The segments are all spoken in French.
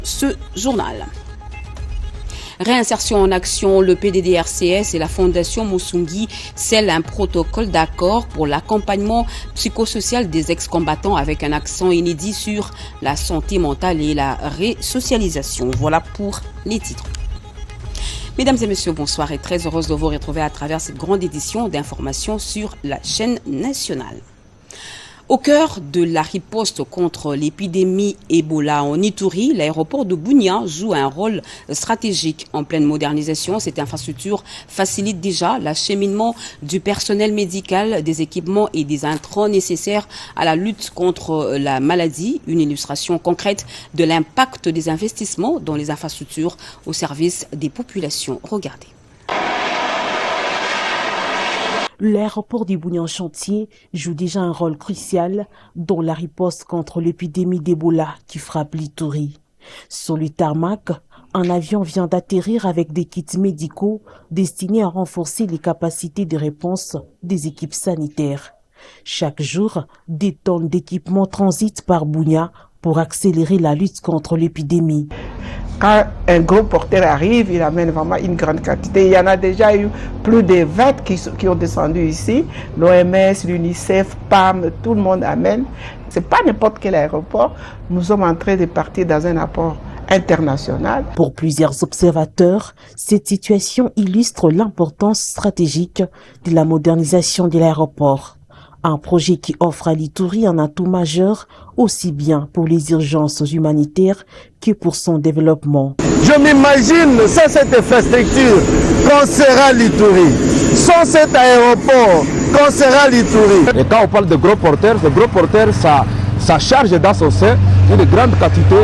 ce journal. Réinsertion en action, le PDDRCS et la Fondation Musungi scellent un protocole d'accord pour l'accompagnement psychosocial des ex-combattants avec un accent inédit sur la santé mentale et la résocialisation. Voilà pour les titres. Mesdames et messieurs, bonsoir et très heureuse de vous retrouver à travers cette grande édition d'informations sur la chaîne nationale. Au cœur de la riposte contre l'épidémie Ebola en Ituri, l'aéroport de Bunia joue un rôle stratégique. En pleine modernisation, cette infrastructure facilite déjà l'acheminement du personnel médical, des équipements et des intrants nécessaires à la lutte contre la maladie. Une illustration concrète de l'impact des investissements dans les infrastructures au service des populations. Regardez. L'aéroport du Bunia en chantier joue déjà un rôle crucial dans la riposte contre l'épidémie d'Ebola qui frappe l'Ituri. Sur le tarmac, un avion vient d'atterrir avec des kits médicaux destinés à renforcer les capacités de réponse des équipes sanitaires. Chaque jour, des tonnes d'équipements transitent par Bunia pour accélérer la lutte contre l'épidémie. Quand un gros porteur arrive, il amène vraiment une grande quantité. Il y en a déjà eu plus de 20 qui ont descendu ici. L'OMS, l'UNICEF, PAM, tout le monde amène. Ce n'est pas n'importe quel aéroport. Nous sommes en train de partir dans un apport international. Pour plusieurs observateurs, cette situation illustre l'importance stratégique de la modernisation de l'aéroport. Un projet qui offre à l'Ituri un atout majeur, aussi bien pour les urgences humanitaires que pour son développement. Je m'imagine sans cette infrastructure, qu'en sera l'Ituri. Sans cet aéroport, qu'en sera l'Ituri. Et quand on parle de gros porteurs, ça charge dans son sein une grande quantité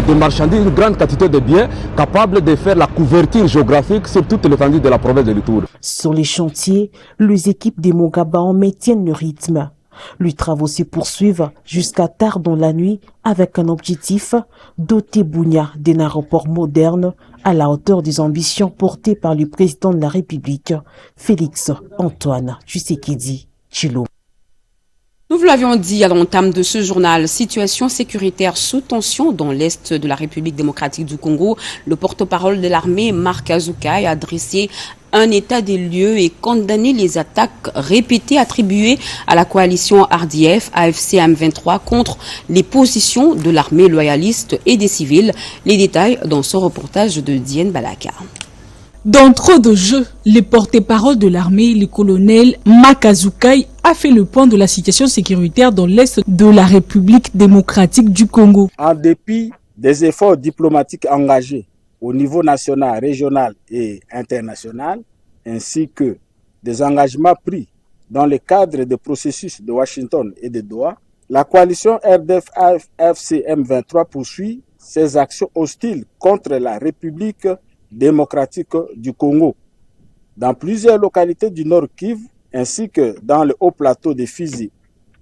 de marchandises, une grande quantité de biens capables de faire la couverture géographique sur toute l'étendue de la province de l'Ituri. Sur les chantiers, les équipes des Mongaban maintiennent le rythme. Les travaux se poursuivent jusqu'à tard dans la nuit avec un objectif, doter Bunia d'un aéroport moderne à la hauteur des ambitions portées par le président de la République, Félix Antoine Tshisekedi Tshilombo. Nous vous l'avions dit à l'entame de ce journal, situation sécuritaire sous tension dans l'est de la République démocratique du Congo. Le porte-parole de l'armée, Marc Azukai, a dressé un état des lieux et condamné les attaques répétées attribuées à la coalition RDF, AFC M23 contre les positions de l'armée loyaliste et des civils. Les détails dans ce reportage de Diane Balaka. Dans trop de jeux, le porte-parole de l'armée, le colonel Makazukai, a fait le point de la situation sécuritaire dans l'est de la République démocratique du Congo. En dépit des efforts diplomatiques engagés au niveau national, régional et international, ainsi que des engagements pris dans le cadre des processus de Washington et de Doha, la coalition RDF-AFC M23 poursuit ses actions hostiles contre la République démocratique du Congo. Dans plusieurs localités du Nord Kivu, ainsi que dans le haut plateau de Fizi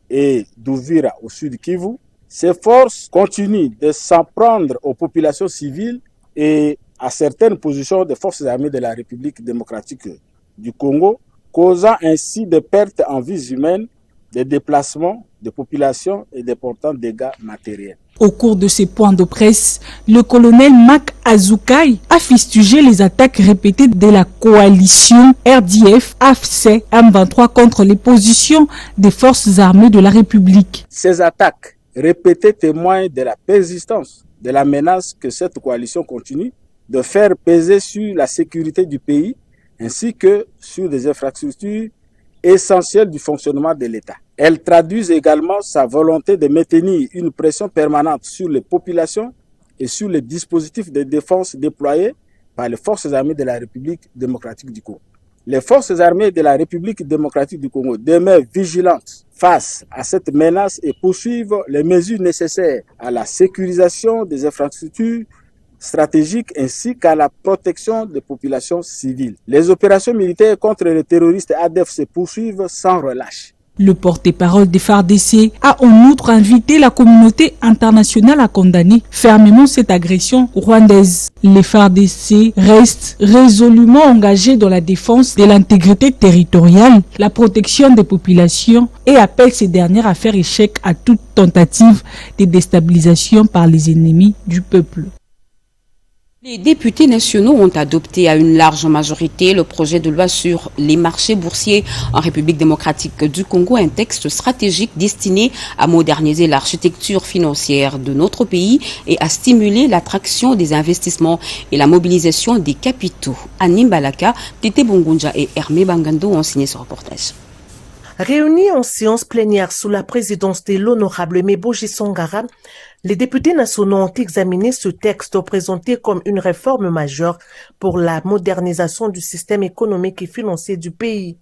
et d'Uvira au sud Kivu, ces forces continuent de s'en prendre aux populations civiles et à certaines positions des forces armées de la République démocratique du Congo, causant ainsi des pertes en vies humaines, des déplacements de populations et d'importants dégâts matériels. Au cours de ces points de presse, le colonel Mak Azukai a fustigé les attaques répétées de la coalition RDF AFC M23 contre les positions des forces armées de la République. Ces attaques répétées témoignent de la persistance de la menace que cette coalition continue de faire peser sur la sécurité du pays ainsi que sur des infrastructures essentielles du fonctionnement de l'État. Elles traduisent également sa volonté de maintenir une pression permanente sur les populations et sur les dispositifs de défense déployés par les forces armées de la République démocratique du Congo. Les forces armées de la République démocratique du Congo demeurent vigilantes face à cette menace et poursuivent les mesures nécessaires à la sécurisation des infrastructures stratégiques ainsi qu'à la protection des populations civiles. Les opérations militaires contre les terroristes ADF se poursuivent sans relâche. Le porte-parole des FARDC a en outre invité la communauté internationale à condamner fermement cette agression rwandaise. Les FARDC restent résolument engagés dans la défense de l'intégrité territoriale, la protection des populations et appellent ces dernières à faire échec à toute tentative de déstabilisation par les ennemis du peuple. Les députés nationaux ont adopté à une large majorité le projet de loi sur les marchés boursiers en République démocratique du Congo, un texte stratégique destiné à moderniser l'architecture financière de notre pays et à stimuler l'attraction des investissements et la mobilisation des capitaux. Anim Balaka, Tete Bongunja et Hermé Bangando ont signé ce reportage. Réunis en séance plénière sous la présidence de l'honorable Meboji Songara, les députés nationaux ont examiné ce texte présenté comme une réforme majeure pour la modernisation du système économique et financier du pays.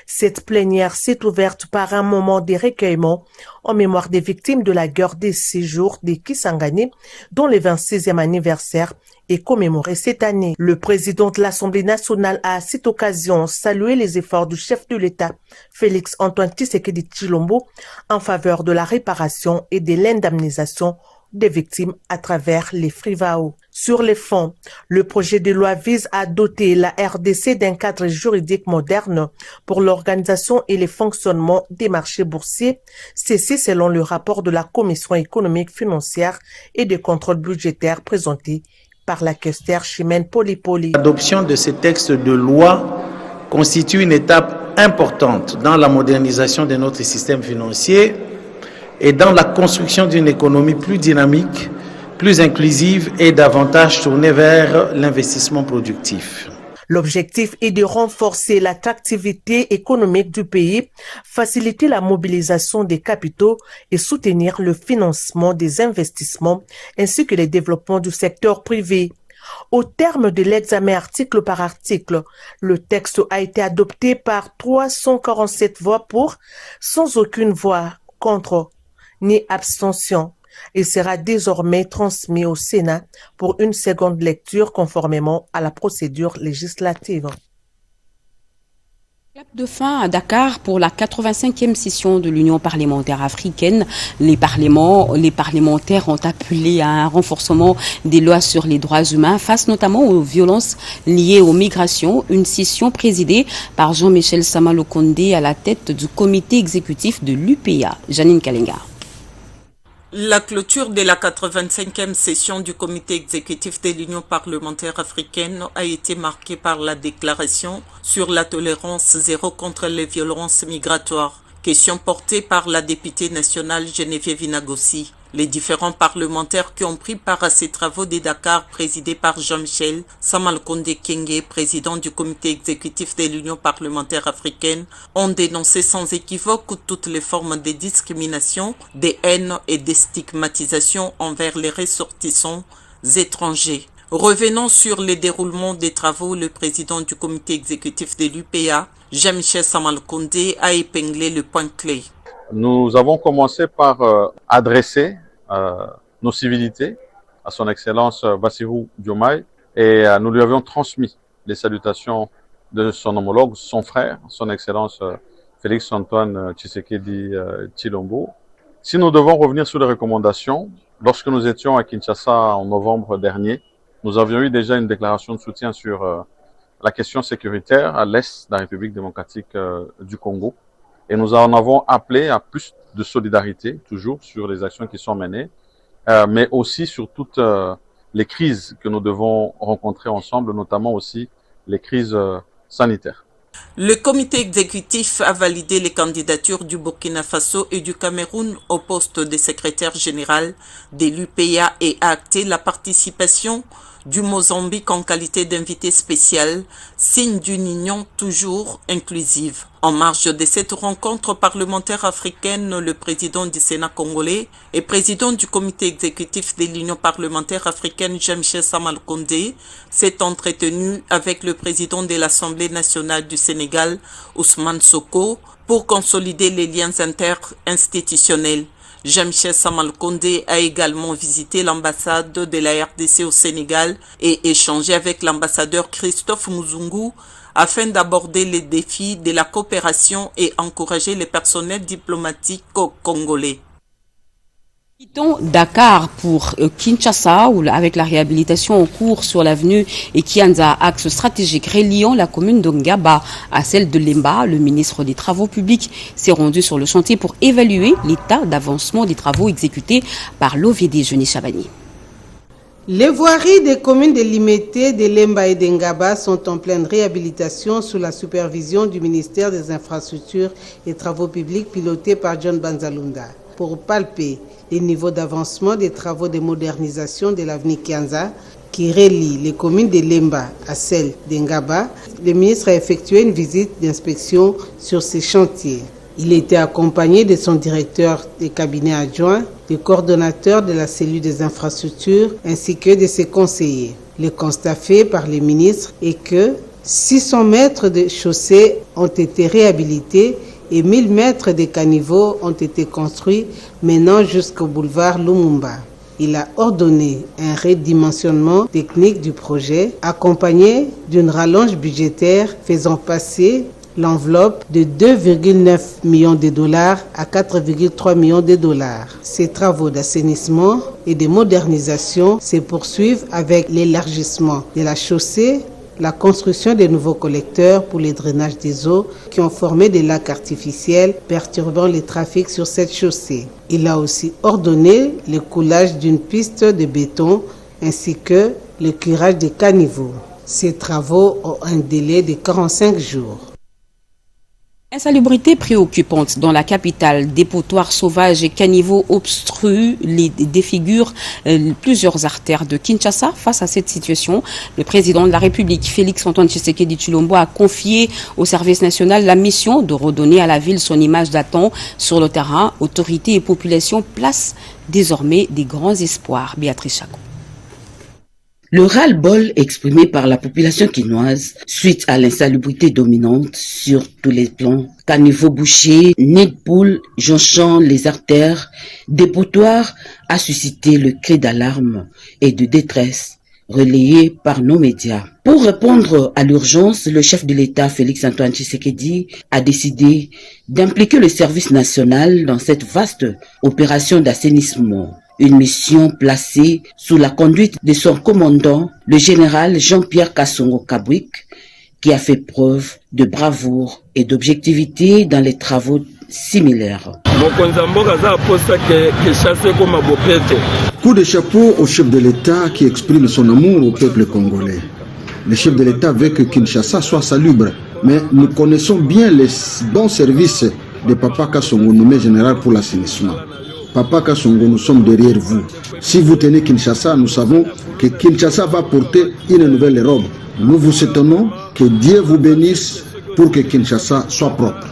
Cette plénière s'est ouverte par un moment de recueillement en mémoire des victimes de la guerre des 6 jours des Kisangani, dont le 26e anniversaire est commémoré cette année. Le président de l'Assemblée nationale a à cette occasion salué les efforts du chef de l'État, Félix Antoine Tshisekedi Tshilombo, en faveur de la réparation et de l'indemnisation des victimes à travers les FRIVAO. Sur les fonds, le projet de loi vise à doter la RDC d'un cadre juridique moderne pour l'organisation et le fonctionnement des marchés boursiers, ceci selon le rapport de la Commission économique financière et de contrôle budgétaire présenté par la questeur Chimène Polipoli. L'adoption de ces textes de loi constitue une étape importante dans la modernisation de notre système financier et dans la construction d'une économie plus dynamique, plus inclusive et davantage tournée vers l'investissement productif. L'objectif est de renforcer l'attractivité économique du pays, faciliter la mobilisation des capitaux et soutenir le financement des investissements ainsi que le développement du secteur privé. Au terme de l'examen article par article, le texte a été adopté par 347 voix pour, sans aucune voix contre ni abstention, et sera désormais transmis au Sénat pour une seconde lecture conformément à la procédure législative. Clap de fin à Dakar pour la 85e session de l'Union parlementaire africaine. Les parlementaires ont appelé à un renforcement des lois sur les droits humains face notamment aux violences liées aux migrations. Une session présidée par Jean-Michel Sama-Lukonde à la tête du comité exécutif de l'UPA. Janine Kalenga. La clôture de la 85e session du comité exécutif de l'Union parlementaire africaine a été marquée par la déclaration sur la tolérance zéro contre les violences migratoires, question portée par la députée nationale Geneviève Inagossi. Les différents parlementaires qui ont pris part à ces travaux de Dakar, présidés par Jean-Michel Sama-Lukonde Kyenge, président du comité exécutif de l'Union parlementaire africaine, ont dénoncé sans équivoque toutes les formes de discrimination, de haine et de stigmatisation envers les ressortissants étrangers. Revenant sur le déroulement des travaux, le président du comité exécutif de l'UPA, Jean-Michel Sama-Lukonde, a épinglé le point clé. Nous avons commencé par adresser nos civilités à son Excellence Bassirou Diomaye et nous lui avions transmis les salutations de son homologue, son frère, son Excellence Félix Antoine Tshisekedi Tshilombo. Si nous devons revenir sur les recommandations, lorsque nous étions à Kinshasa en novembre dernier, nous avions eu déjà une déclaration de soutien sur la question sécuritaire à l'est de la République démocratique du Congo. Et nous en avons appelé à plus de solidarité, toujours sur les actions qui sont menées, mais aussi sur toutes les crises que nous devons rencontrer ensemble, notamment aussi les crises sanitaires. Le comité exécutif a validé les candidatures du Burkina Faso et du Cameroun au poste de secrétaire général de l'UPA et a acté la participation du Mozambique en qualité d'invité spécial, signe d'une union toujours inclusive. En marge de cette rencontre parlementaire africaine, le président du Sénat congolais et président du comité exécutif de l'Union parlementaire africaine, Jean-Michel Sama-Lukonde, s'est entretenu avec le président de l'Assemblée nationale du Sénégal, Ousmane Sonko, pour consolider les liens interinstitutionnels. Jean-Michel Sama-Lukonde a également visité l'ambassade de la RDC au Sénégal et échangé avec l'ambassadeur Christophe Muzungu afin d'aborder les défis de la coopération et encourager les personnels diplomatiques congolais. Quittons Dakar pour Kinshasa, où avec la réhabilitation en cours sur l'avenue Ekianza, axe stratégique reliant la commune de Ngaba à celle de Lemba, le ministre des Travaux publics s'est rendu sur le chantier pour évaluer l'état d'avancement des travaux exécutés par l'OVD Jeuni Chabani. Les voiries des communes de Limete, de Lemba et d'Engaba sont en pleine réhabilitation sous la supervision du ministère des Infrastructures et Travaux publics piloté par John Banzalunda. Pour palper les niveaux d'avancement des travaux de modernisation de l'avenue Kianza qui relie les communes de Lemba à celles d'Engaba, le ministre a effectué une visite d'inspection sur ces chantiers. Il était accompagné de son directeur de cabinet adjoint, du coordonnateur de la cellule des infrastructures ainsi que de ses conseillers. Le constat fait par les ministres est que 600 mètres de chaussées ont été réhabilités et 1000 mètres de caniveaux ont été construits menant jusqu'au boulevard Lumumba. Il a ordonné un redimensionnement technique du projet accompagné d'une rallonge budgétaire faisant passer l'enveloppe de 2,9 millions de dollars à 4,3 millions de dollars. Ces travaux d'assainissement et de modernisation se poursuivent avec l'élargissement de la chaussée, la construction de nouveaux collecteurs pour le drainage des eaux qui ont formé des lacs artificiels perturbant le trafic sur cette chaussée. Il a aussi ordonné le coulage d'une piste de béton ainsi que le curage des caniveaux. Ces travaux ont un délai de 45 jours. Insalubrité préoccupante dans la capitale, dépotoirs sauvages et caniveaux obstruent, défigurent plusieurs artères de Kinshasa. Face à cette situation, le président de la République, Félix-Antoine Tshisekedi Tshilombo, a confié au service national la mission de redonner à la ville son image datant sur le terrain. Autorités et population placent désormais des grands espoirs. Béatrice Chacon. Le ras-le-bol exprimé par la population quinoise suite à l'insalubrité dominante sur tous les plans, caniveaux bouchés, nids de poules jonchant les artères, dépotoirs, a suscité le cri d'alarme et de détresse relayé par nos médias. Pour répondre à l'urgence, le chef de l'État, Félix-Antoine Tshisekedi, a décidé d'impliquer le service national dans cette vaste opération d'assainissement. Une mission placée sous la conduite de son commandant, le général Jean-Pierre Kassongo Kabwik, qui a fait preuve de bravoure et d'objectivité dans les travaux similaires. Coup de chapeau au chef de l'État qui exprime son amour au peuple congolais. Le chef de l'État veut que Kinshasa soit salubre, mais nous connaissons bien les bons services de Papa Kassongo, nommé général pour l'assainissement. Papa Kassongo, nous sommes derrière vous. Si vous tenez Kinshasa, nous savons que Kinshasa va porter une nouvelle robe. Nous vous souhaitons que Dieu vous bénisse pour que Kinshasa soit propre.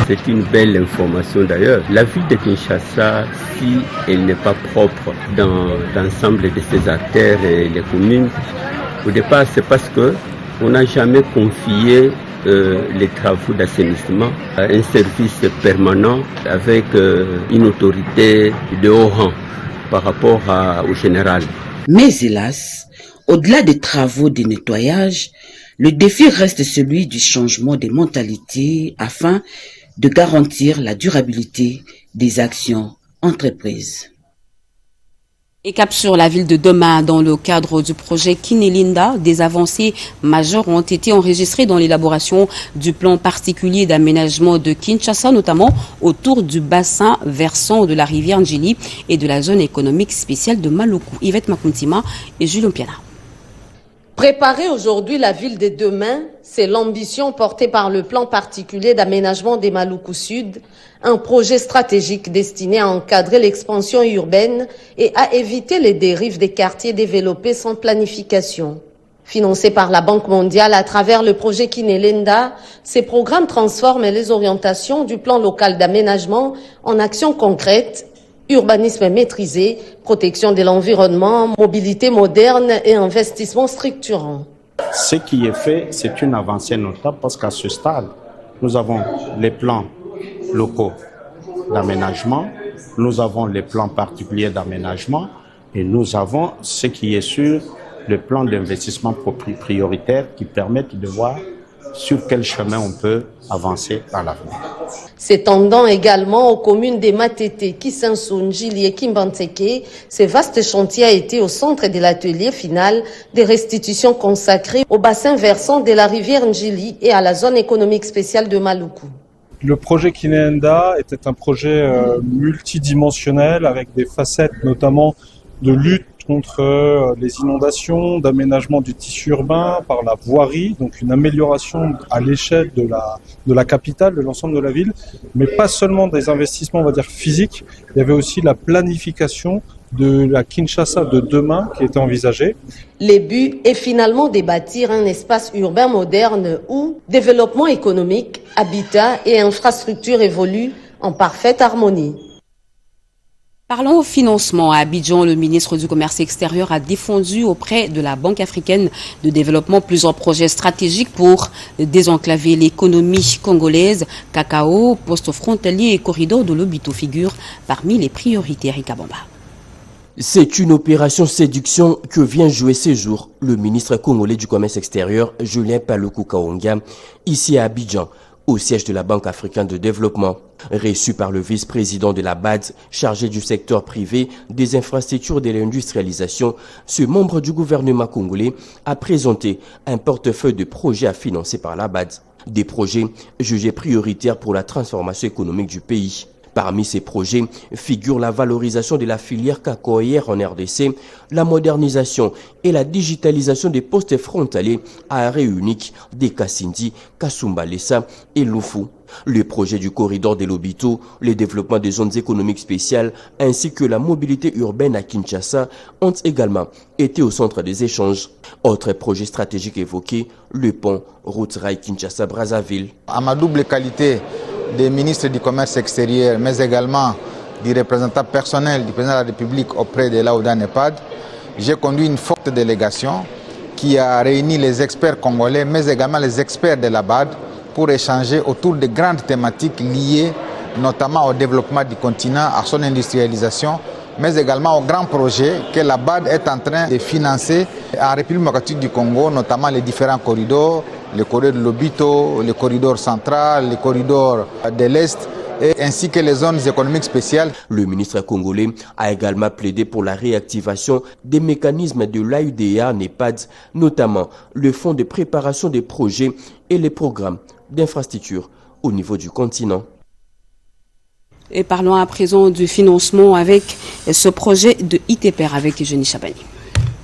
C'est une belle information d'ailleurs. La ville de Kinshasa, si elle n'est pas propre dans l'ensemble de ses artères et les communes, au départ c'est parce qu'on n'a jamais confié les travaux d'assainissement à un service permanent avec une autorité de haut rang par rapport au général. Mais hélas, au-delà des travaux de nettoyage, le défi reste celui du changement des mentalités afin de garantir la durabilité des actions entreprises. Et cap sur la ville de demain, dans le cadre du projet Kinelinda, des avancées majeures ont été enregistrées dans l'élaboration du plan particulier d'aménagement de Kinshasa, notamment autour du bassin versant de la rivière Njili et de la zone économique spéciale de Maluku. Yvette Makuntima et Julien Piana. Préparer aujourd'hui la ville de demain, c'est l'ambition portée par le plan particulier d'aménagement des Maluku Sud, un projet stratégique destiné à encadrer l'expansion urbaine et à éviter les dérives des quartiers développés sans planification. Financé par la Banque mondiale à travers le projet Kinelenda, ces programmes transforment les orientations du plan local d'aménagement en actions concrètes: urbanisme maîtrisé, protection de l'environnement, mobilité moderne et investissement structurant. Ce qui est fait, c'est une avancée notable parce qu'à ce stade, nous avons les plans locaux d'aménagement, nous avons les plans particuliers d'aménagement, Et nous avons ce qui est sur le plan d'investissement prioritaire qui permettent de voir sur quel chemin on peut avancer à l'avenir. S'étendant également aux communes des Matete, Kisansou, Njili et Kimbanteke, ce vaste chantier a été au centre de l'atelier final des restitutions consacrées au bassin versant de la rivière Njili et à la zone économique spéciale de Maluku. Le projet Kineenda était un projet multidimensionnel avec des facettes notamment de lutte contre les inondations, d'aménagement du tissu urbain par la voirie, donc une amélioration à l'échelle de la capitale, de l'ensemble de la ville, mais pas seulement des investissements, on va dire, physiques, il y avait aussi la planification de la Kinshasa de demain qui était envisagée. Le but est finalement de bâtir un espace urbain moderne où développement économique, habitat et infrastructures évoluent en parfaite harmonie. Parlons au financement. À Abidjan, le ministre du Commerce extérieur a défendu auprès de la Banque africaine de développement plusieurs projets stratégiques pour désenclaver l'économie congolaise. Cacao, poste frontalier et corridor de Lobito figurent parmi les priorités. Rika Bamba. C'est une opération séduction que vient jouer ces jours le ministre congolais du Commerce extérieur, Julien Paluku Kaonga, ici à Abidjan, au siège de la Banque africaine de développement. Reçu par le vice-président de la BAD, chargé du secteur privé, des infrastructures et de l'industrialisation, ce membre du gouvernement congolais a présenté un portefeuille de projets à financer par la BAD. Des projets jugés prioritaires pour la transformation économique du pays. Parmi ces projets figurent la valorisation de la filière cacaoyère en RDC, la modernisation et la digitalisation des postes frontaliers à arrêt unique des Kassindi, Kasumbalesa et Lufu. Le projet du corridor de Lobito, le développement des zones économiques spéciales ainsi que la mobilité urbaine à Kinshasa ont également été au centre des échanges. Autre projet stratégique évoqué, le pont Route-Rail Kinshasa-Brazzaville. À ma double qualité des ministres du Commerce extérieur, mais également du représentant personnel du président de la République auprès de l'AODA NEPAD, j'ai conduit une forte délégation qui a réuni les experts congolais, mais également les experts de la BAD pour échanger autour de grandes thématiques liées notamment au développement du continent, à son industrialisation, mais également aux grands projets que la BAD est en train de financer en République démocratique du Congo, notamment les différents corridors, le corridor de Lobito, le corridor central, le corridor de l'Est, ainsi que les zones économiques spéciales. Le ministre congolais a également plaidé pour la réactivation des mécanismes de l'AUDA NEPAD, notamment le fonds de préparation des projets et les programmes d'infrastructure au niveau du continent. Et parlons à présent du financement avec ce projet de ITPR avec Eugénie Chabani.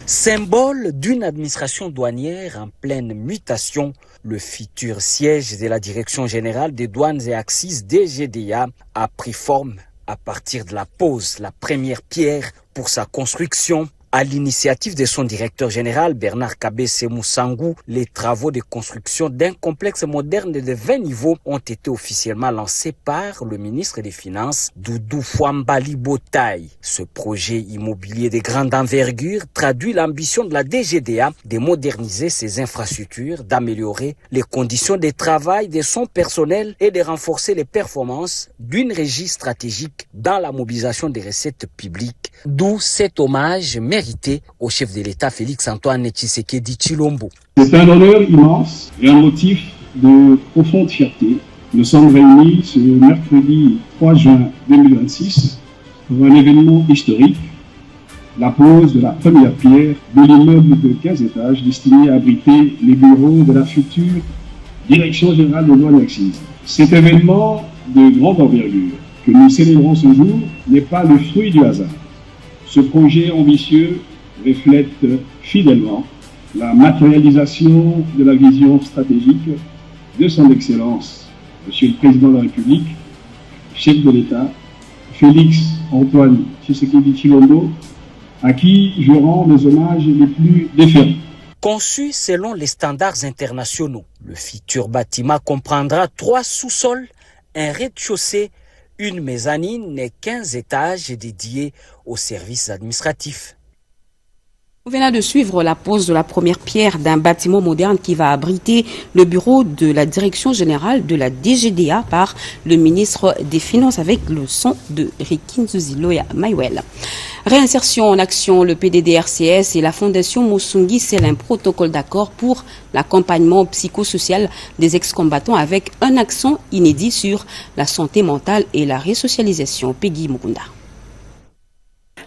Symbole d'une administration douanière en pleine mutation, le futur siège de la Direction générale des douanes et axes DGDA a pris forme à partir de la pose, la première pierre pour sa construction. À l'initiative de son directeur général, Bernard Kabese Moussangou, les travaux de construction d'un complexe moderne de 20 niveaux ont été officiellement lancés par le ministre des Finances, Doudou Fouambali Botaï. Ce projet immobilier de grande envergure traduit l'ambition de la DGDA de moderniser ses infrastructures, d'améliorer les conditions de travail de son personnel et de renforcer les performances d'une régie stratégique dans la mobilisation des recettes publiques. D'où cet hommage mérité au chef de l'État Félix-Antoine Tshisekedi Tshilombo. C'est un honneur immense et un motif de profonde fierté. Nous sommes réunis ce mercredi 3 juin 2026 pour un événement historique, la pose de la première pierre de l'immeuble de 15 étages destiné à abriter les bureaux de la future Direction générale des douanes et axes. Cet événement de grande envergure que nous célébrons ce jour n'est pas le fruit du hasard. Ce projet ambitieux reflète fidèlement la matérialisation de la vision stratégique de son Excellence, Monsieur le Président de la République, chef de l'État, Félix-Antoine Tshisekedi Tshilombo, à qui je rends les hommages les plus déférents. Conçu selon les standards internationaux, le futur bâtiment comprendra 3 sous-sols, un rez-de-chaussée, une mezzanine et 15 étages dédiés aux services administratifs. Nous venons de suivre la pose de la première pierre d'un bâtiment moderne qui va abriter le bureau de la direction générale de la DGDA par le ministre des Finances avec le son de Rikin Zuziloya Maïwel. Réinsertion en action, le PDDRCS et la Fondation Musungi scellent un protocole d'accord pour l'accompagnement psychosocial des ex-combattants avec un accent inédit sur la santé mentale et la resocialisation. Peggy Mukunda.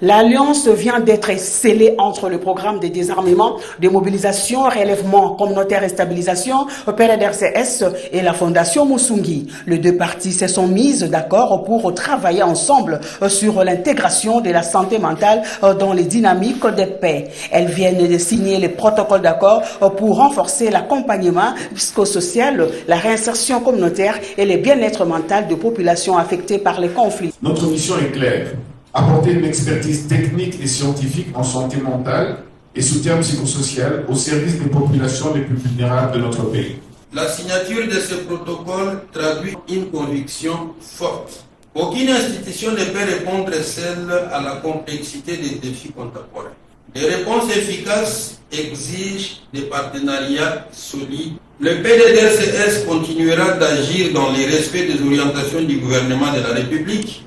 L'alliance vient d'être scellée entre le programme de désarmement, de mobilisation, relèvement communautaire et stabilisation, PDDRCS et la Fondation Musungi. Les deux parties se sont mises d'accord pour travailler ensemble sur l'intégration de la santé mentale dans les dynamiques de paix. Elles viennent de signer les protocoles d'accord pour renforcer l'accompagnement psychosocial, la réinsertion communautaire et le bien-être mental de populations affectées par les conflits. Notre mission est claire. Apporter une expertise technique et scientifique en santé mentale et soutien psychosocial au service des populations les plus vulnérables de notre pays. La signature de ce protocole traduit une conviction forte. Aucune institution ne peut répondre seule à la complexité des défis contemporains. Les réponses efficaces exigent des partenariats solides. Le PDDRCS continuera d'agir dans le respect des orientations du gouvernement de la République,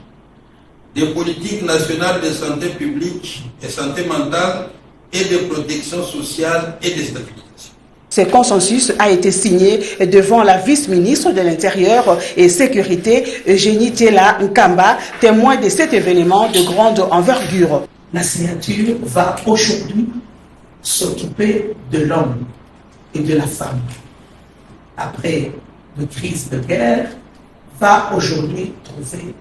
des politiques nationales de santé publique et santé mentale et de protection sociale et de stabilisation. Ce consensus a été signé devant la vice-ministre de l'Intérieur et Sécurité, Eugénie Tela Nkamba, témoin de cet événement de grande envergure. La signature va aujourd'hui s'occuper de l'homme et de la femme. Après une crise de guerre, va aujourd'hui trouver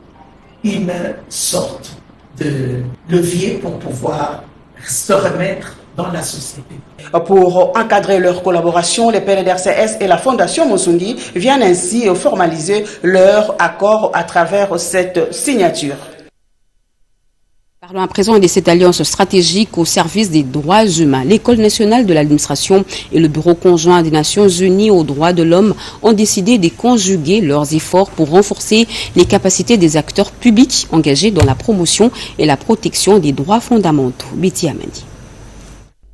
une sorte de levier pour pouvoir se remettre dans la société. Pour encadrer leur collaboration, les PDDRCS et la Fondation Musungi viennent ainsi formaliser leur accord à travers cette signature. Parlons à présent de cette alliance stratégique au service des droits humains. L'École nationale de l'administration et le Bureau conjoint des Nations unies aux droits de l'homme ont décidé de conjuguer leurs efforts pour renforcer les capacités des acteurs publics engagés dans la promotion et la protection des droits fondamentaux. Betty Amendi.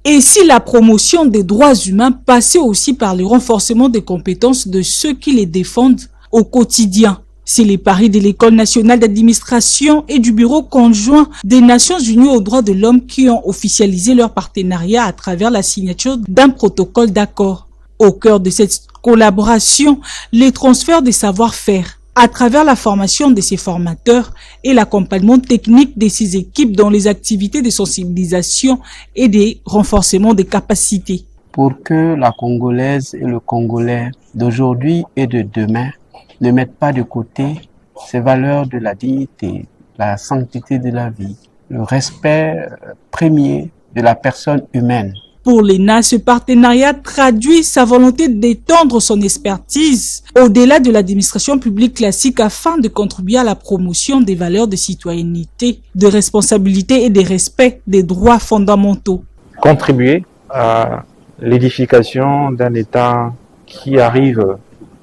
Et si la promotion des droits humains passait aussi par le renforcement des compétences de ceux qui les défendent au quotidien? C'est les paris de l'École nationale d'administration et du Bureau conjoint des Nations unies aux droits de l'homme qui ont officialisé leur partenariat à travers la signature d'un protocole d'accord. Au cœur de cette collaboration, les transferts des savoir-faire à travers la formation de ces formateurs et l'accompagnement technique de ces équipes dans les activités de sensibilisation et de renforcement des capacités. Pour que la Congolaise et le Congolais d'aujourd'hui et de demain ne mettent pas de côté ces valeurs de la dignité, la sanctité de la vie, le respect premier de la personne humaine. Pour l'ENA, ce partenariat traduit sa volonté d'étendre son expertise au-delà de l'administration publique classique afin de contribuer à la promotion des valeurs de citoyenneté, de responsabilité et de respect des droits fondamentaux. Contribuer à l'édification d'un État qui arrive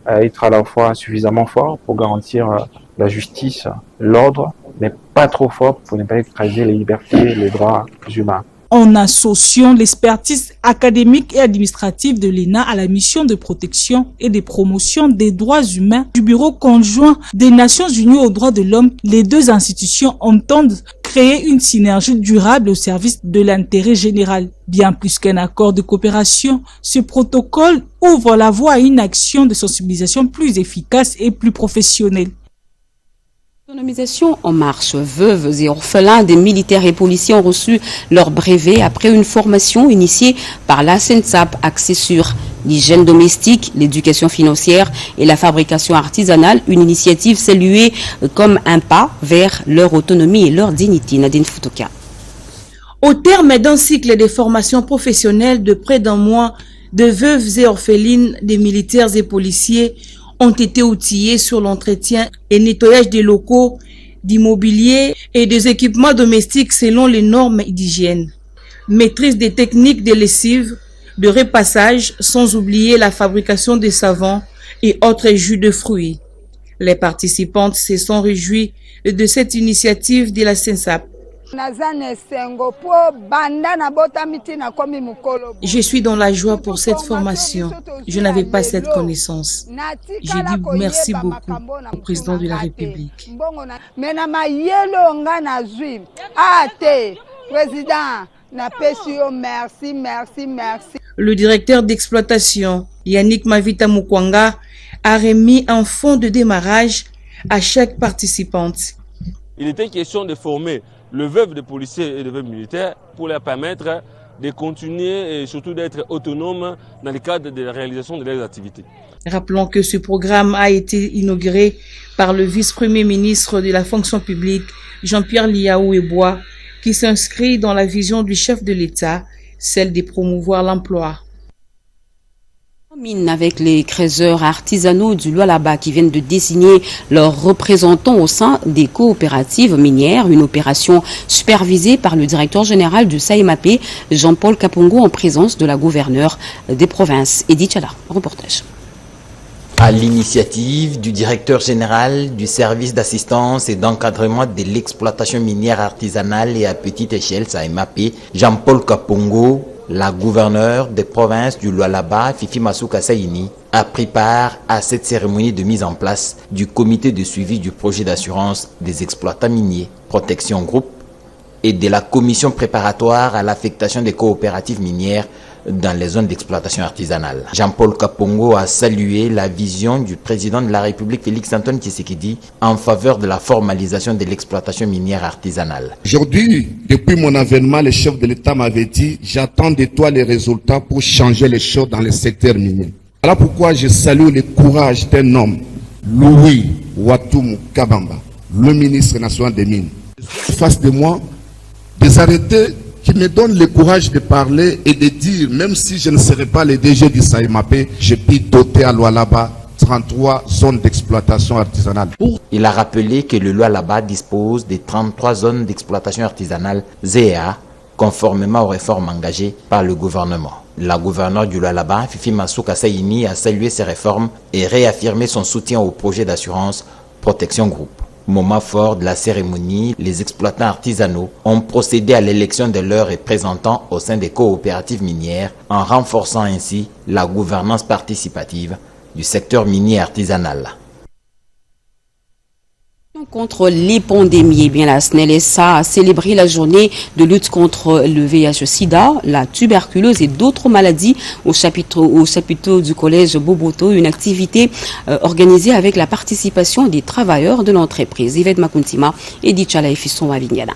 à être à la fois suffisamment fort pour garantir la justice, l'ordre, mais pas trop fort pour ne pas écraser les libertés et les droits humains. En associant l'expertise académique et administrative de l'ENA à la mission de protection et de promotion des droits humains du Bureau conjoint des Nations unies aux droits de l'homme, les deux institutions entendent créer une synergie durable au service de l'intérêt général. Bien plus qu'un accord de coopération, ce protocole ouvre la voie à une action de sensibilisation plus efficace et plus professionnelle. Autonomisation en marche. Veuves et orphelins des militaires et policiers ont reçu leur brevet après une formation initiée par la SENSAP axée sur l'hygiène domestique, l'éducation financière et la fabrication artisanale. Une initiative saluée comme un pas vers leur autonomie et leur dignité. Nadine Foutoka. Au terme d'un cycle de formation professionnelle de près d'un mois, de veuves et orphelines des militaires et policiers ont été outillés sur l'entretien et nettoyage des locaux, d'immobilier et des équipements domestiques selon les normes d'hygiène. Maîtrise des techniques de lessive, de repassage, sans oublier la fabrication des savons et autres jus de fruits. Les participantes se sont réjouies de cette initiative de la SENSAP. Je suis dans la joie pour cette formation. Je n'avais pas cette connaissance. J'ai dit merci beaucoup au président de la République. Le directeur d'exploitation, Yannick Mavita Mukwanga, a remis un fonds de démarrage à chaque participante. Il était question de former le veuve de policiers et de veuves militaires pour leur permettre de continuer et surtout d'être autonomes dans le cadre de la réalisation de leurs activités. Rappelons que ce programme a été inauguré par le vice-premier ministre de la fonction publique, Jean-Pierre Liaou-Ebois, qui s'inscrit dans la vision du chef de l'État, celle de promouvoir l'emploi. Avec les créateurs artisanaux du Lualaba qui viennent de désigner leurs représentants au sein des coopératives minières, une opération supervisée par le directeur général du SAEMAP, Jean-Paul Kapongo, en présence de la gouverneure des provinces. Edith Chala, reportage. À l'initiative du directeur général du service d'assistance et d'encadrement de l'exploitation minière artisanale et à petite échelle, SAEMAP, Jean-Paul Kapongo, la gouverneure des provinces du Lualaba, Fifi Masuka Saini, a pris part à cette cérémonie de mise en place du comité de suivi du projet d'assurance des exploitants miniers, Protection Group, et de la commission préparatoire à l'affectation des coopératives minières dans les zones d'exploitation artisanale. Jean-Paul Kapongo a salué la vision du président de la République Félix-Antoine Tshisekedi en faveur de la formalisation de l'exploitation minière artisanale. Aujourd'hui, depuis mon avènement, le chef de l'État m'avait dit « J'attends de toi les résultats pour changer les choses dans le secteur minier ». Voilà pourquoi je salue le courage d'un homme, Louis Watumu Kabamba, le ministre national des Mines. Face de moi, des arrêtés qui me donne le courage de parler et de dire, même si je ne serai pas le DG du SAEMAP, je peux doter à Lualaba 33 zones d'exploitation artisanale. Il a rappelé que le Lualaba dispose de 33 zones d'exploitation artisanale ZEA, conformément aux réformes engagées par le gouvernement. La gouverneure du Lualaba, Fifi Masuka Saini, a salué ces réformes et réaffirmé son soutien au projet d'assurance Protection Group. Moment fort de la cérémonie, les exploitants artisanaux ont procédé à l'élection de leurs représentants au sein des coopératives minières en renforçant ainsi la gouvernance participative du secteur minier artisanal. Contre les pandémies, la SNEL-SA a célébré la journée de lutte contre le VIH-Sida, la tuberculose et d'autres maladies au chapiteau du collège Boboto, une activité organisée avec la participation des travailleurs de l'entreprise. Yvette Makuntima et Dichala et Fisson Wavignana.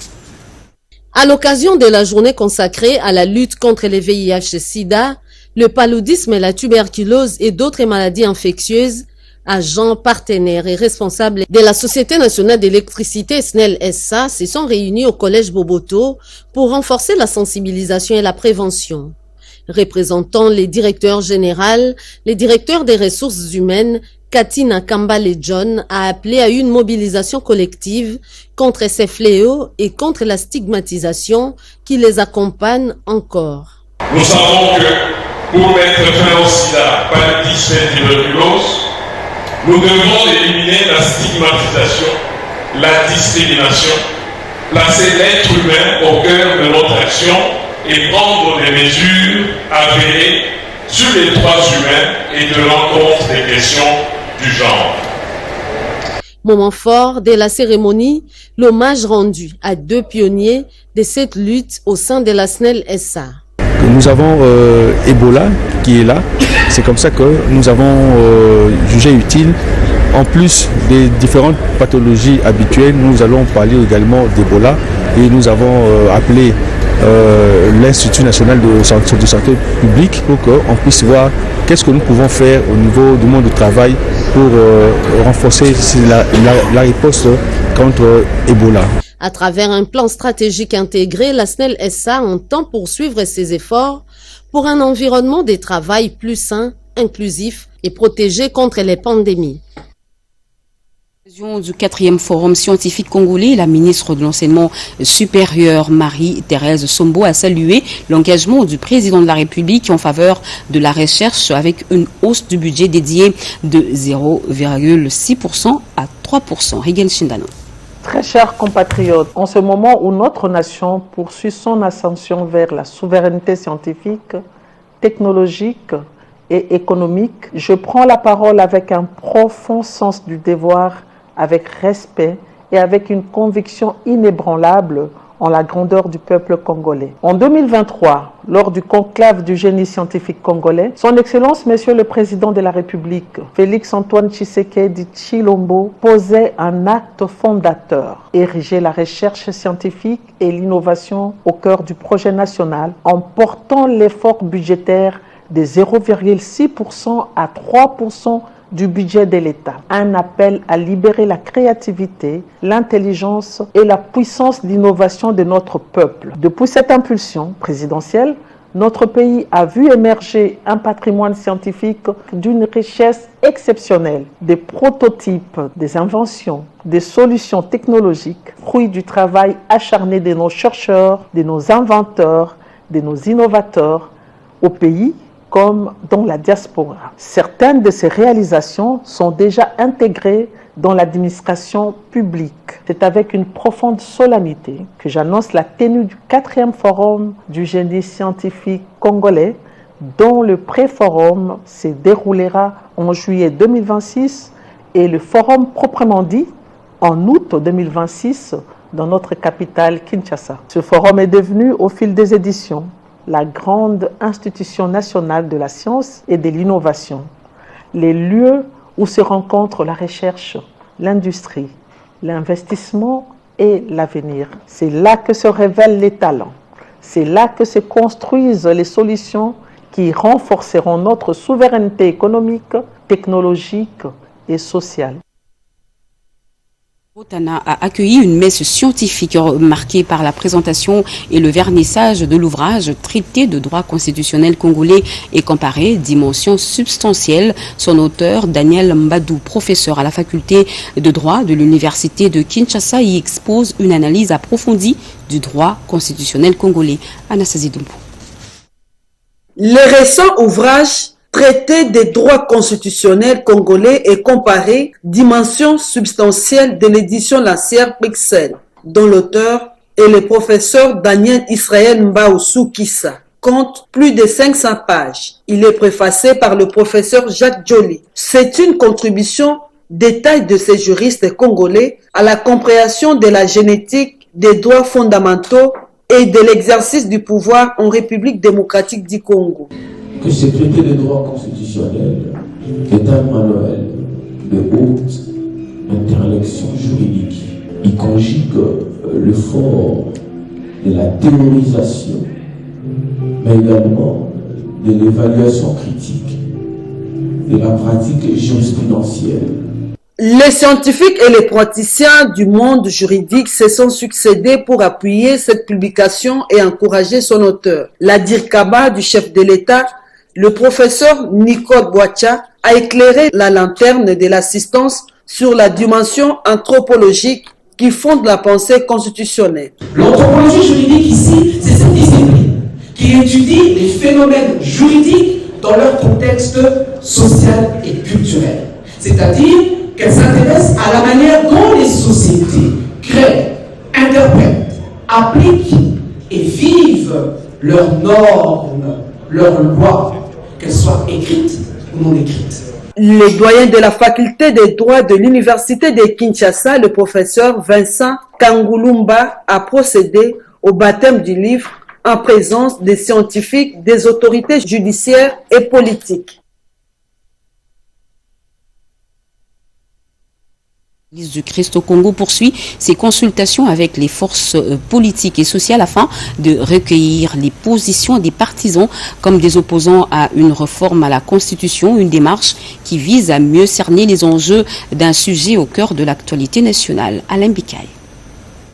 À l'occasion de la journée consacrée à la lutte contre le VIH-Sida, le paludisme et la tuberculose et d'autres maladies infectieuses, agents, partenaires et responsables de la Société nationale d'électricité SNEL-SA se sont réunis au collège Boboto pour renforcer la sensibilisation et la prévention. Représentant les directeurs généraux, les directeurs des ressources humaines, Katina Kambale-John a appelé à une mobilisation collective contre ces fléaux et contre la stigmatisation qui les accompagne encore. Nous savons que pour mettre fin au sida, paludisme et tuberculose, nous devons éliminer la stigmatisation, la discrimination, placer l'être humain au cœur de notre action et prendre des mesures avérées sur les droits humains et de l'encontre des questions du genre. Moment fort de la cérémonie, l'hommage rendu à deux pionniers de cette lutte au sein de la SNEL-SA. Nous avons Ebola qui est là. C'est comme ça que nous avons jugé utile, en plus des différentes pathologies habituelles, nous allons parler également d'Ebola et nous avons appelé l'Institut national de santé publique pour qu'on puisse voir qu'est-ce que nous pouvons faire au niveau du monde du travail pour renforcer la riposte contre Ebola. À travers un plan stratégique intégré, la SNEL-SA entend poursuivre ses efforts pour un environnement de travail plus sain, inclusif et protégé contre les pandémies. Du 4e forum scientifique congolais, la ministre de l'enseignement supérieur Marie-Thérèse Sombo a salué l'engagement du président de la République en faveur de la recherche avec une hausse du budget dédié de 0,6% à 3%. Rigel Shindano. Très chers compatriotes, en ce moment où notre nation poursuit son ascension vers la souveraineté scientifique, technologique et économique, je prends la parole avec un profond sens du devoir, avec respect et avec une conviction inébranlable en la grandeur du peuple congolais. En 2023, lors du conclave du génie scientifique congolais, Son Excellence Monsieur le Président de la République, Félix-Antoine Tshisekedi Tshilombo, posait un acte fondateur, ériger la recherche scientifique et l'innovation au cœur du projet national en portant l'effort budgétaire de 0,6% à 3% du budget de l'État. Un appel à libérer la créativité, l'intelligence et la puissance d'innovation de notre peuple. Depuis cette impulsion présidentielle, notre pays a vu émerger un patrimoine scientifique d'une richesse exceptionnelle, des prototypes, des inventions, des solutions technologiques, fruits du travail acharné de nos chercheurs, de nos inventeurs, de nos innovateurs, au pays comme dans la diaspora. Certaines de ces réalisations sont déjà intégrées dans l'administration publique. C'est avec une profonde solennité que j'annonce la tenue du 4e forum du génie scientifique congolais, dont le pré-forum se déroulera en juillet 2026 et le forum proprement dit en août 2026 dans notre capitale Kinshasa. Ce forum est devenu au fil des éditions la grande institution nationale de la science et de l'innovation, les lieux où se rencontrent la recherche, l'industrie, l'investissement et l'avenir. C'est là que se révèlent les talents, c'est là que se construisent les solutions qui renforceront notre souveraineté économique, technologique et sociale. Rotana a accueilli une messe scientifique marquée par la présentation et le vernissage de l'ouvrage Traité de droit constitutionnel congolais et comparé, dimension substantielle. Son auteur, Daniel Mbadou, professeur à la faculté de droit de l'université de Kinshasa, y expose une analyse approfondie du droit constitutionnel congolais. Anastasie Doumbou. Le récent ouvrage Traité des droits constitutionnels congolais et comparé, dimension substantielle de l'édition Lancière Pixel, dont l'auteur est le professeur Daniel Israël Mbaoussou Kissa, compte plus de 500 pages. Il est préfacé par le professeur Jacques Joly. C'est une contribution détail de ces juristes congolais à la compréhension de la génétique des droits fondamentaux et de l'exercice du pouvoir en République démocratique du Congo. Que ce traité de droit constitutionnel est un manuel de haute interlection juridique. Il conjugue le fort de la théorisation, mais également de l'évaluation critique, de la pratique jurisprudentielle. Les scientifiques et les praticiens du monde juridique se sont succédés pour appuyer cette publication et encourager son auteur. La DIRCABA du chef de l'État, le professeur Nicole Boacha, a éclairé la lanterne de l'assistance sur la dimension anthropologique qui fonde la pensée constitutionnelle. L'anthropologie juridique ici, c'est cette discipline qui étudie les phénomènes juridiques dans leur contexte social et culturel. C'est-à-dire qu'elle s'intéresse à la manière dont les sociétés créent, interprètent, appliquent et vivent leurs normes, leurs lois, qu'elles soient écrites ou non écrites. Le doyen de la faculté des droits de l'université de Kinshasa, le professeur Vincent Kangulumba, a procédé au baptême du livre en présence des scientifiques, des autorités judiciaires et politiques. L'Église du Christ au Congo poursuit ses consultations avec les forces politiques et sociales afin de recueillir les positions des partisans comme des opposants à une réforme à la Constitution, une démarche qui vise à mieux cerner les enjeux d'un sujet au cœur de l'actualité nationale. Alain Bikaï.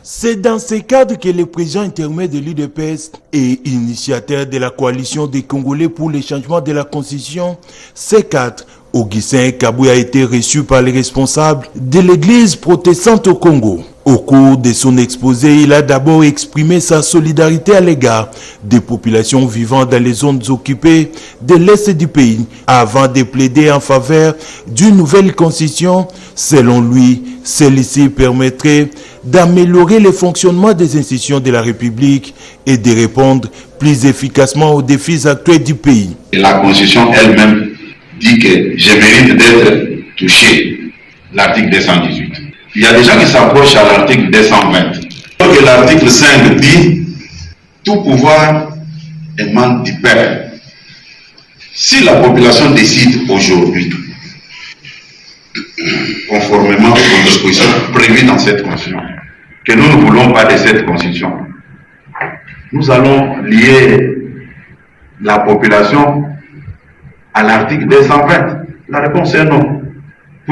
C'est dans ce cadre que le président intermédiaire de l'UDPS et initiateur de la coalition des Congolais pour le changement de la Constitution, C4, Augustin Kabouya, a été reçu par les responsables de l'église protestante au Congo. Au cours de son exposé, il a d'abord exprimé sa solidarité à l'égard des populations vivant dans les zones occupées de l'Est du pays, avant de plaider en faveur d'une nouvelle constitution. Selon lui, celle-ci permettrait d'améliorer le fonctionnement des institutions de la République et de répondre plus efficacement aux défis actuels du pays. Et la Constitution elle-même dit que je mérite d'être touché, l'article 218. Il y a des gens qui s'approchent à l'article 220. Donc l'article 5 dit tout pouvoir émane du peuple. Si la population décide aujourd'hui, conformément aux dispositions prévues dans cette constitution, que nous ne voulons pas de cette constitution, nous allons lier la population à l'article 220. La réponse est non.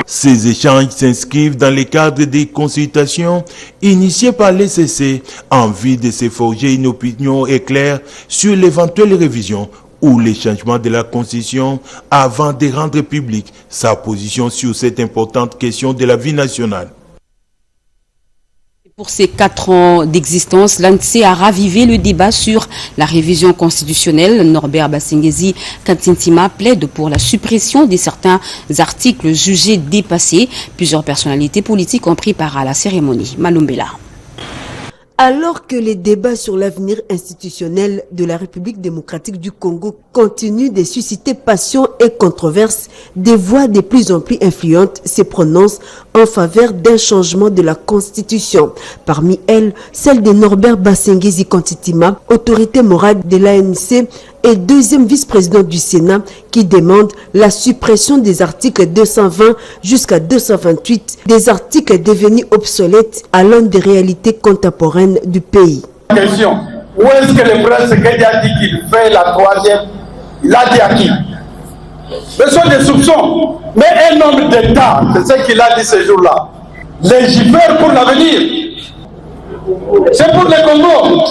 Ces échanges s'inscrivent dans le cadre des consultations initiées par l'ECC en vue de se forger une opinion éclair sur l'éventuelle révision ou les changements de la Constitution avant de rendre publique sa position sur cette importante question de la vie nationale. Pour ces 4 ans d'existence, l'ANSE a ravivé le débat sur la révision constitutionnelle. Norbert Basengezi Kantintima plaide pour la suppression de certains articles jugés dépassés. Plusieurs personnalités politiques ont pris part à la cérémonie. Malumbela. Alors que les débats sur l'avenir institutionnel de la République démocratique du Congo continuent de susciter passion et controverses, des voix de plus en plus influentes se prononcent en faveur d'un changement de la Constitution. Parmi elles, celle de Norbert Basengezi Kantintima, autorité morale de l'ANC et deuxième vice-président du Sénat, qui demande la suppression des articles 220 jusqu'à 228, des articles devenus obsolètes à l'aune des réalités contemporaines du pays. Question, où est-ce que le prince Sekedi a dit qu'il fait la troisième? Il a dit à qui? Ce sont des soupçons, mais un homme d'État, c'est ce qu'il a dit ce jour-là. Légifère pour l'avenir. C'est pour le Congo.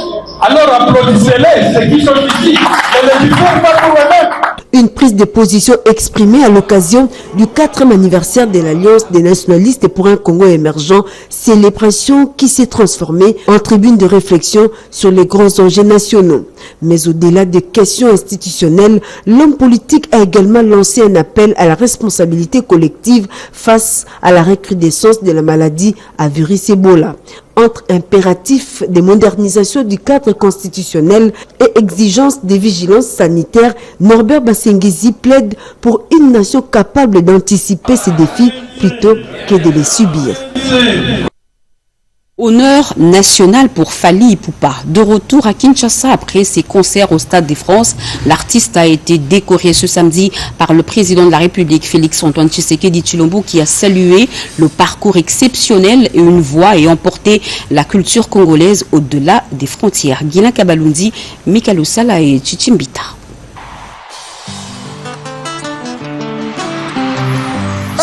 Alors applaudissez-les, ceux qui sont ici. Ne légifèrent pas pour eux-mêmes. Une prise de position exprimée à l'occasion du 4e anniversaire de l'Alliance des nationalistes pour un Congo émergent, célébration qui s'est transformée en tribune de réflexion sur les grands enjeux nationaux. Mais au-delà des questions institutionnelles, l'homme politique a également lancé un appel à la responsabilité collective face à la recrudescence de la maladie à virus Ebola. Entre impératifs de modernisation du cadre constitutionnel et exigences de vigilance sanitaire, Norbert Basengezi plaide pour une nation capable d'anticiper ces défis plutôt que de les subir. Honneur national pour Fally Ipupa. De retour à Kinshasa après ses concerts au Stade de France, l'artiste a été décoré ce samedi par le président de la République, Félix-Antoine Tshisekedi Tshilombo, qui a salué le parcours exceptionnel et une voix ayant porté la culture congolaise au-delà des frontières. Guina Kabalundi, Mikalo Sala et Chichimbita.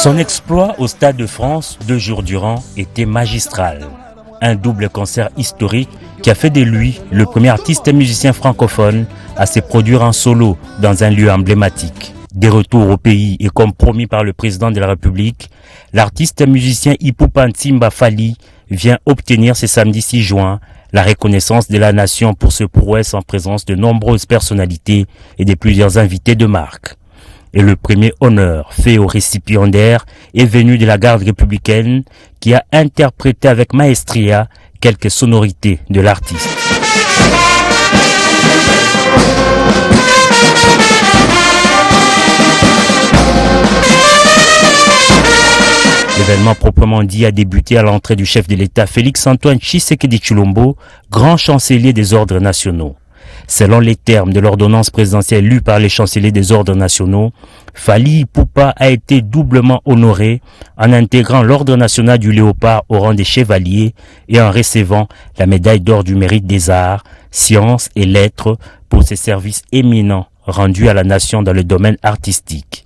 Son exploit au Stade de France 2 jours durant était magistral. Un double concert historique qui a fait de lui le premier artiste et musicien francophone à se produire en solo dans un lieu emblématique. De retour au pays et comme promis par le président de la République, l'artiste et musicien Ipupa Ntimba Fally vient obtenir ce samedi 6 juin la reconnaissance de la nation pour ce prouesse en présence de nombreuses personnalités et de plusieurs invités de marque. Et le premier honneur fait au récipiendaire est venu de la garde républicaine qui a interprété avec maestria quelques sonorités de l'artiste. L'événement proprement dit a débuté à l'entrée du chef de l'État Félix-Antoine Tshisekedi Tshilombo, grand chancelier des ordres nationaux. Selon les termes de l'ordonnance présidentielle lue par les chanceliers des ordres nationaux, Fally Ipupa a été doublement honoré en intégrant l'ordre national du Léopard au rang des chevaliers et en recevant la médaille d'or du mérite des arts, sciences et lettres pour ses services éminents rendus à la nation dans le domaine artistique.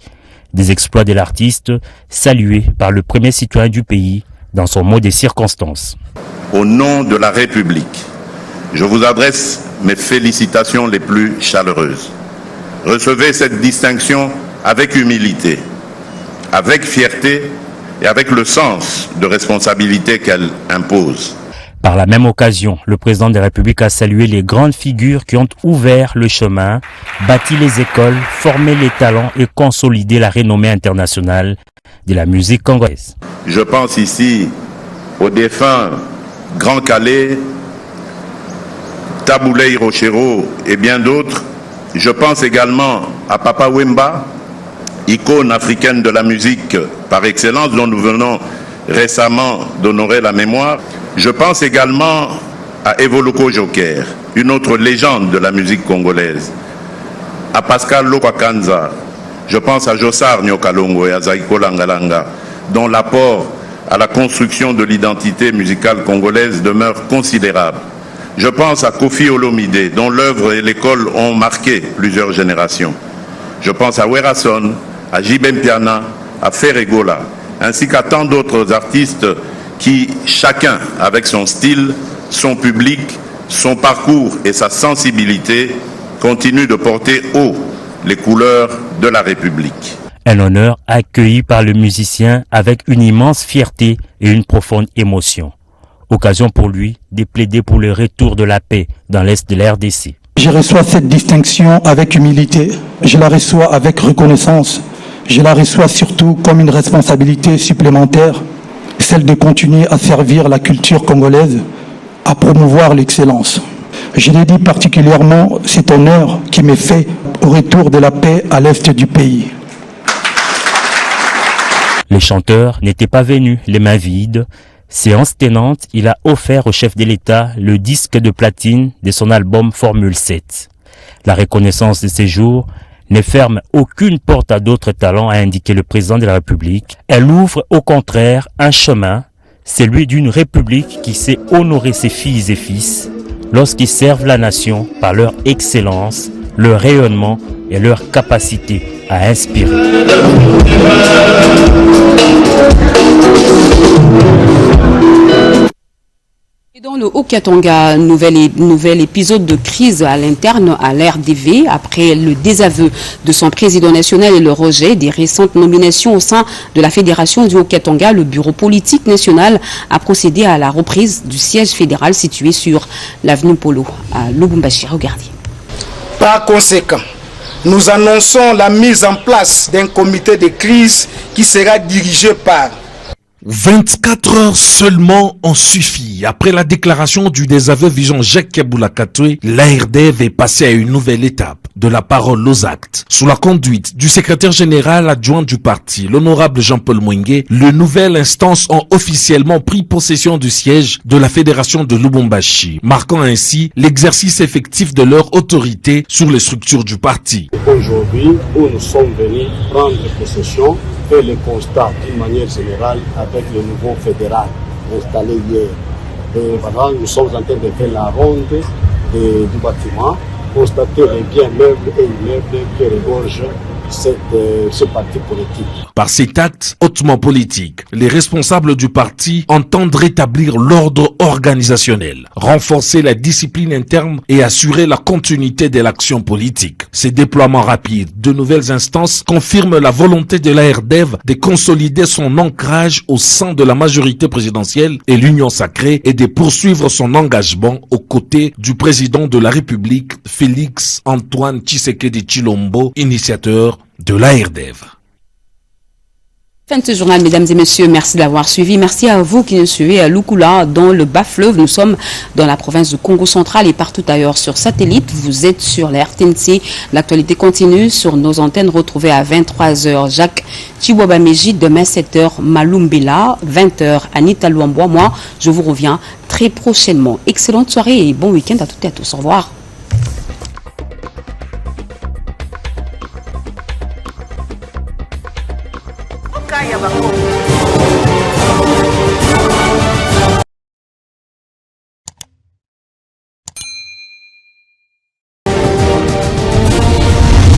Des exploits de l'artiste salués par le premier citoyen du pays dans son mot des circonstances. Au nom de la République, je vous adresse mes félicitations les plus chaleureuses. Recevez cette distinction avec humilité, avec fierté et avec le sens de responsabilité qu'elle impose. Par la même occasion, le président de la République a salué les grandes figures qui ont ouvert le chemin, bâti les écoles, formé les talents et consolidé la renommée internationale de la musique congolaise. Je pense ici aux défunts Grand Calais, Taboulé Rochero et bien d'autres. Je pense également à Papa Wemba, icône africaine de la musique par excellence dont nous venons récemment d'honorer la mémoire. Je pense également à Evoloko Joker, une autre légende de la musique congolaise, à Pascal Lokwakanza. Je pense à Jossar Nyokalongo et à Zaiko Langalanga, dont l'apport à la construction de l'identité musicale congolaise demeure considérable. Je pense à Kofi Olomide, dont l'œuvre et l'école ont marqué plusieurs générations. Je pense à Werason, à Jibem Piana, à Ferregola, ainsi qu'à tant d'autres artistes qui, chacun avec son style, son public, son parcours et sa sensibilité, continuent de porter haut les couleurs de la République. Un honneur accueilli par le musicien avec une immense fierté et une profonde émotion. Occasion pour lui de plaider pour le retour de la paix dans l'Est de la RDC. Je reçois cette distinction avec humilité, je la reçois avec reconnaissance, je la reçois surtout comme une responsabilité supplémentaire, celle de continuer à servir la culture congolaise, à promouvoir l'excellence. Je dédie particulièrement cet honneur qui m'est fait au retour de la paix à l'Est du pays. Les chanteurs n'étaient pas venus les mains vides. Séance tenante, il a offert au chef de l'État le disque de platine de son album Formule 7. La reconnaissance de ces jours ne ferme aucune porte à d'autres talents, a indiqué le président de la République. Elle ouvre au contraire un chemin, celui d'une République qui sait honorer ses filles et fils lorsqu'ils servent la nation par leur excellence, leur rayonnement et leur capacité à inspirer. Et dans le Haut-Katanga, nouvel épisode de crise à l'interne à l'RDV après le désaveu de son président national et le rejet des récentes nominations au sein de la Fédération du Haut-Katanga. Le bureau politique national a procédé à la reprise du siège fédéral situé sur l'avenue Polo à Lubumbashi. Regardez. Par conséquent, nous annonçons la mise en place d'un comité de crise qui sera dirigé par 24 heures seulement ont suffi. Après la déclaration du désaveu visant Jacques Kaboula Katoué, l'ARDV est passé à une nouvelle étape, de la parole aux actes. Sous la conduite du secrétaire général adjoint du parti, l'honorable Jean-Paul Mwenge, les nouvelles instances ont officiellement pris possession du siège de la Fédération de Lubumbashi, marquant ainsi l'exercice effectif de leur autorité sur les structures du parti. Aujourd'hui, où nous sommes venus prendre possession, fait le constat d'une manière générale avec le nouveau fédéral installé hier. Et voilà, nous sommes en train de faire la ronde du bâtiment, constater les biens meubles et immeubles qui regorgent ce parti politique. Par cet acte hautement politique, les responsables du parti entendent rétablir l'ordre organisationnel, renforcer la discipline interne et assurer la continuité de l'action politique. Ces déploiements rapides de nouvelles instances confirment la volonté de l'ARDV de consolider son ancrage au sein de la majorité présidentielle et l'union sacrée et de poursuivre son engagement aux côtés du président de la République, Félix Antoine Tshisekedi Tshilombo, initiateur de l'ARDV. Fin de ce journal, mesdames et messieurs, merci d'avoir suivi. Merci à vous qui nous suivez à Lukula, dans le bas-fleuve. Nous sommes dans la province du Congo central et partout ailleurs sur satellite. Vous êtes sur la RTNC. L'actualité continue sur nos antennes retrouvées à 23h. Jacques Chibobameji, demain 7h, Malumbela, 20h, Anita Luambois. Moi, je vous reviens très prochainement. Excellente soirée et bon week-end à toutes et à tous. Au revoir. Kaya Bako.